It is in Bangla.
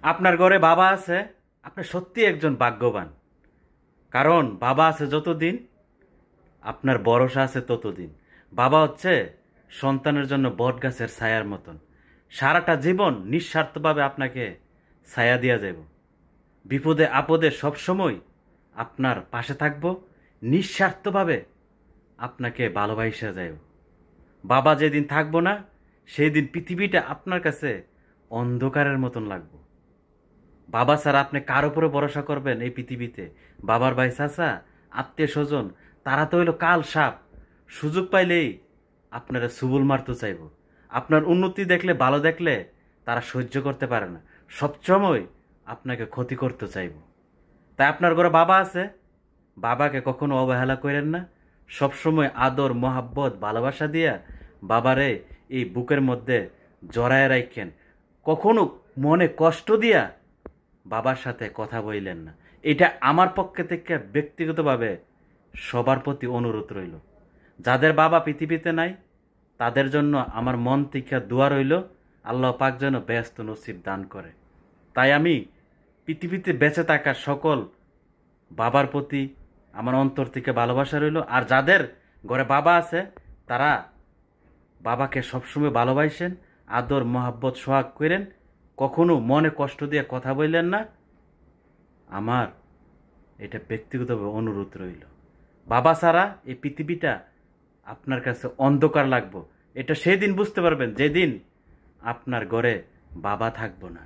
আপনার ঘরে বাবা আছে, আপনি সত্যি একজন ভাগ্যবান। কারণ বাবা আছে যতদিন, আপনার ভরসা আছে ততদিন। বাবা হচ্ছে সন্তানের জন্য বটগাছের ছায়ার মতন। সারাটা জীবন নিঃস্বার্থভাবে আপনাকে ছায়া দিয়া যাব। বিপদে আপদে সবসময় আপনার পাশে থাকব, নিঃস্বার্থভাবে আপনাকে ভালোবাসা যাইব। বাবা যেদিন থাকবো না, সেই দিন পৃথিবীটা আপনার কাছে অন্ধকারের মতন লাগবে। বাবা ছাড়া আপনি কার উপরে ভরসা করবেন এই পৃথিবীতে? বাবার ভাই চাচা, আত্মীয় স্বজন, তারা তো হইলো কাল সাপ। সুযোগ পাইলেই আপনারা সুবুল মারতে চাইব। আপনার উন্নতি দেখলে, ভালো দেখলে তারা সহ্য করতে পারে না, সবসময় আপনাকে ক্ষতি করতে চাইব। তাই আপনার ঘরে বাবা আছে, বাবাকে কখনো অবহেলা করেন না। সবসময় আদর, মোহাব্বত, ভালোবাসা দিয়া বাবারে এই বুকের মধ্যে জড়ায় রাখেন। কখনো মনে কষ্ট দিয়া বাবার সাথে কথা বললেন না। এটা আমার পক্ষে থেকে ব্যক্তিগতভাবে সবার প্রতি অনুরোধ রইল। যাদের বাবা পৃথিবীতে নাই, তাদের জন্য আমার মন থেকে দোয়া রইল, আল্লাহ পাক যেন ব্যস্ত নসিব দান করে। তাই আমি পৃথিবীতে বেঁচে থাকা সকল বাবার প্রতি আমার অন্তর থেকে ভালোবাসা রইল। আর যাদের ঘরে বাবা আছে, তারা বাবাকে সবসময় ভালোবাসেন, আদর মোহাব্বত সোহাগ করেন, কখনো মনে কষ্ট দিয়ে কথা বললেন না। আমার এটা ব্যক্তিগতভাবে অনুরোধ রইল। বাবা ছাড়া এই পৃথিবীটা আপনার কাছে অন্ধকার লাগবে। এটা সেদিন বুঝতে পারবেন যেদিন আপনার ঘরে বাবা থাকবো না।